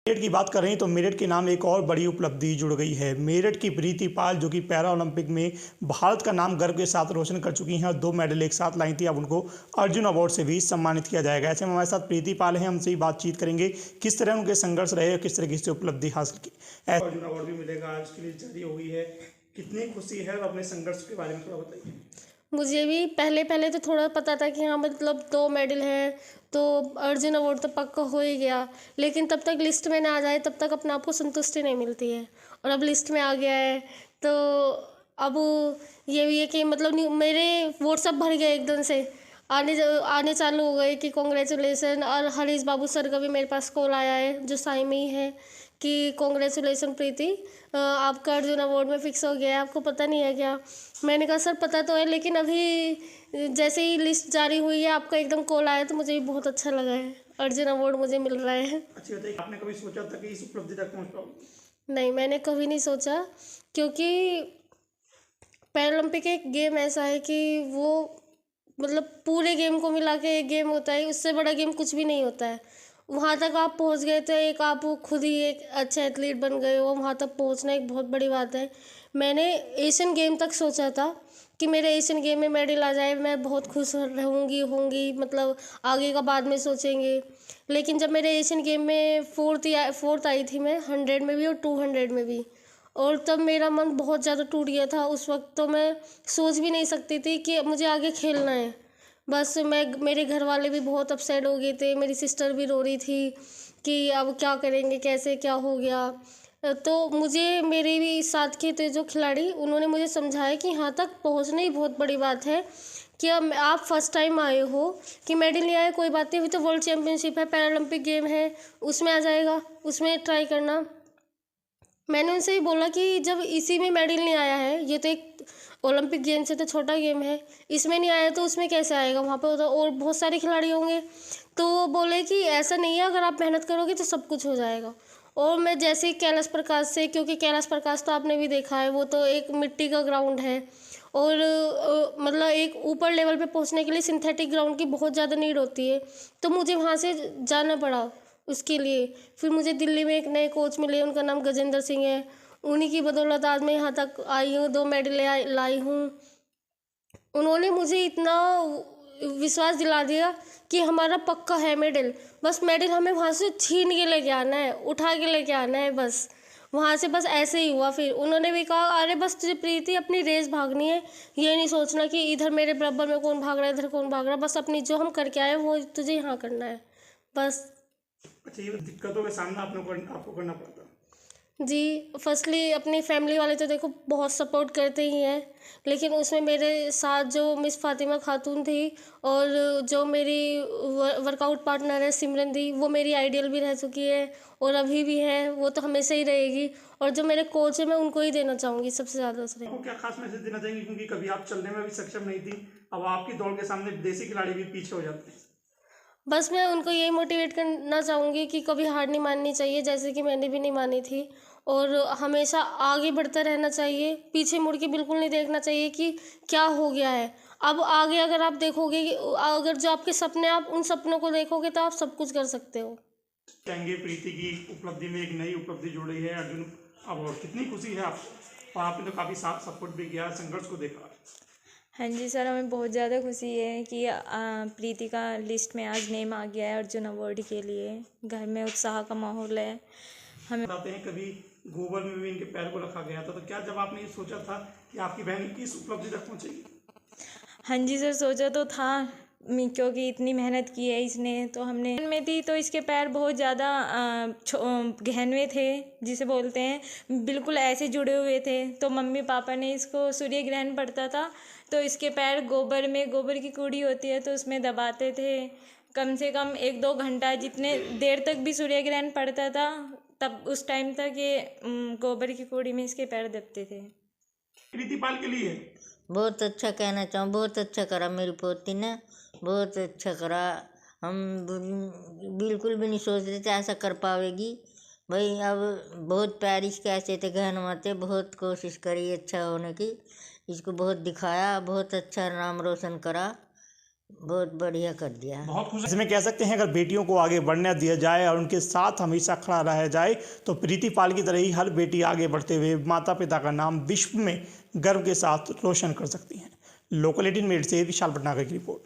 मेरठ की बात कर रहे हैं तो मेरठ के नाम एक और बड़ी उपलब्धि जुड़ गई है। मेरठ की प्रीति पाल जो कि पैरा ओलंपिक में भारत का नाम गर्व के साथ रोशन कर चुकी हैं और 2 मेडल एक साथ लाई थी। अब उनको अर्जुन अवार्ड से भी सम्मानित किया जाएगा। ऐसे में हमारे साथ प्रीति पाल हैं, हमसे ही बातचीत करेंगे किस तरह उनके संघर्ष रहे और किस तरह की उपलब्धि हासिल की। अर्जुन अवार्ड भी मिलेगा, आज की लिस्ट जारी हो गई है, कितनी खुशी है और अपने संघर्ष के बारे में थोड़ा बताइए। मुझे भी पहले तो थोड़ा पता था कि हाँ मतलब 2 मेडल हैं तो अर्जुन अवार्ड तो पक्का हो ही गया, लेकिन तब तक लिस्ट में ना आ जाए तब तक अपने आप को संतुष्टि नहीं मिलती है। और अब लिस्ट में आ गया है तो अब ये भी है कि मतलब मेरे व्हाट्सअप भर गए एकदम से, आने चालू हो गए कि कॉन्ग्रेचुलेसन। और हरीश बाबू सर का भी मेरे पास कॉल आया है जो साई में ही है कि कॉन्ग्रेचुलेसन प्रीति, आपका अर्जुन अवार्ड में फ़िक्स हो गया है, आपको पता नहीं है क्या। मैंने कहा सर पता तो है, लेकिन अभी जैसे ही लिस्ट जारी हुई है आपका एकदम कॉल आया तो मुझे भी बहुत अच्छा लगा है, अर्जुन अवार्ड मुझे मिल रहा है। अच्छी बताइए, आपने कभी सोचा था कि इस उपलब्धि तक पहुँच पाओगे? नहीं, मैंने कभी नहीं सोचा, क्योंकि पैरालंपिक एक गेम ऐसा है कि वो मतलब पूरे गेम को मिला के एक गेम होता है, उससे बड़ा गेम कुछ भी नहीं होता है। वहाँ तक आप पहुँच गए थे, एक आप खुद ही एक अच्छे एथलीट बन गए हो, वहाँ तक पहुँचना एक बहुत बड़ी बात है। मैंने एशियन गेम तक सोचा था कि मेरे एशियन गेम में मेडल आ जाए, मैं बहुत खुश होंगी, मतलब आगे का बाद में सोचेंगे। लेकिन जब मेरे एशियन गेम में फोर्थ आई थी मैं 100 में भी और 200 में भी, और तब मेरा मन बहुत ज़्यादा टूट गया था। उस वक्त तो मैं सोच भी नहीं सकती थी कि मुझे आगे खेलना है। बस मेरे घर वाले भी बहुत अपसेट हो गए थे, मेरी सिस्टर भी रो रही थी कि अब क्या करेंगे, कैसे क्या हो गया। तो मुझे मेरे भी साथ के थे जो खिलाड़ी, उन्होंने मुझे समझाया कि यहाँ तक पहुँचना ही बहुत बड़ी बात है, कि अब आप फर्स्ट टाइम आए हो कि मेडल नहीं आया कोई बात नहीं, अभी तो वर्ल्ड चैम्पियनशिप है, पैरालंपिक गेम है, उसमें आ जाएगा, उसमें ट्राई करना। मैंने उनसे ही बोला कि जब इसी में मेडल नहीं आया है, ये तो एक ओलंपिक गेम से तो छोटा गेम है, इसमें नहीं आया तो उसमें कैसे आएगा, वहाँ पर तो और बहुत सारे खिलाड़ी होंगे। तो वो बोले कि ऐसा नहीं है, अगर आप मेहनत करोगे तो सब कुछ हो जाएगा। और मैं जैसे ही कैलाश प्रकाश से, क्योंकि कैलाश प्रकाश तो आपने भी देखा है, वो तो एक मिट्टी का ग्राउंड है और मतलब एक ऊपर लेवल पे पहुंचने के लिए सिंथेटिक ग्राउंड की बहुत ज़्यादा नीड होती है, तो मुझे वहाँ से जाना पड़ा उसके लिए। फिर मुझे दिल्ली में एक नए कोच मिले, उनका नाम गजेंद्र सिंह है, उन्हीं की बदौलत आज मैं यहाँ तक आई हूँ, 2 मेडल लाई हूँ। उन्होंने मुझे इतना विश्वास दिला दिया कि हमारा पक्का है मेडल, बस मेडल हमें वहाँ से छीन के लेके आना है, उठा के लेके आना है बस। वहाँ से बस ऐसे ही हुआ। फिर उन्होंने भी कहा अरे बस तुझे प्रीति अपनी रेस भागनी है, ये नहीं सोचना कि इधर मेरे बराबर में कौन भाग रहा है, इधर कौन भाग रहा है, बस अपनी जो हम करके आए वो तुझे यहाँ करना है बस। अच्छा, ये दिक्कतों का सामना आपको करना पड़ता? जी, फर्स्टली अपनी फैमिली वाले तो देखो बहुत सपोर्ट करते ही हैं, लेकिन उसमें मेरे साथ जो मिस फ़ातिमा खातून थी और जो मेरी वर्कआउट पार्टनर है सिमरन दी, वो मेरी आइडियल भी रह चुकी है और अभी भी है, वो तो हमेशा ही रहेगी। और जो मेरे कोच है मैं उनको ही देना चाहूँगी सबसे ज़्यादा श्रेय। आपको क्या खास मैसेज देना चाहेंगे, क्योंकि कभी आप चलने में भी सक्षम नहीं थी, अब आपकी दौड़ के सामने विदेशी खिलाड़ी भी पीछे हो जाते हैं? बस मैं उनको यही मोटिवेट करना चाहूँगी कि कभी हार नहीं माननी चाहिए, जैसे कि मैंने भी नहीं मानी थी, और हमेशा आगे बढ़ता रहना चाहिए, पीछे मुड़ के बिल्कुल नहीं देखना चाहिए कि क्या हो गया है। अब आगे अगर आप देखोगे कि अगर जो आपके सपने, आप उन सपनों को देखोगे तो आप सब कुछ कर सकते हो। चाहेंगे प्रीति की उपलब्धि में एक नई उपलब्धि जुड़ रही है, अर्जुन अवार्ड, कितनी खुशी है आपको? और आपने तो काफ़ी साथ सपोर्ट भी किया, संघर्ष को देखा। हाँ जी सर, हमें बहुत ज़्यादा खुशी है कि प्रीति का लिस्ट में आज नेम आ गया है अर्जुन अवार्ड के लिए। घर में उत्साह का माहौल है। हमें बताते हैं कभी गोबर में भी इनके पैर को रखा गया था, तो क्या जब आपने ये सोचा था कि आपकी बहन इस उपलब्धि तक पहुंचेगी? हाँ जी सर, सोचा तो था, क्योंकि इतनी मेहनत की है इसने, तो हमने में थी तो इसके पैर बहुत ज़्यादा गहनवे थे, जिसे बोलते हैं, बिल्कुल ऐसे जुड़े हुए थे। तो मम्मी पापा ने, इसको सूर्य ग्रहण पड़ता था तो इसके पैर गोबर की कूड़ी होती है तो उसमें दबाते थे, कम से कम 1-2 घंटा, जितने देर तक भी सूर्य ग्रहण पड़ता था तब उस टाइम तक ये गोबर की कूड़ी में इसके पैर दबते थे। प्रीति पाल के लिए बहुत अच्छा कहना चाहूँ, बहुत अच्छा करा मेरी पोती ने, बहुत अच्छा करा। हम बिल्कुल भी नहीं सोच रहे थे ऐसा कर पावेगी भाई। अब बहुत पैर इसके ऐसे थे, गहन थे, बहुत कोशिश करी अच्छा होने की, इसको बहुत दिखाया, बहुत अच्छा नाम रोशन करा। बहुत बढ़िया कर दिया है। बहुत खुश इसमें कह सकते हैं, अगर बेटियों को आगे बढ़ने दिया जाए और उनके साथ हमेशा खड़ा रहा जाए तो प्रीति पाल की तरह ही हर बेटी आगे बढ़ते हुए माता पिता का नाम विश्व में गर्व के साथ रोशन कर सकती हैं। लोकल 18 मिनट से विशाल भटनागर की रिपोर्ट।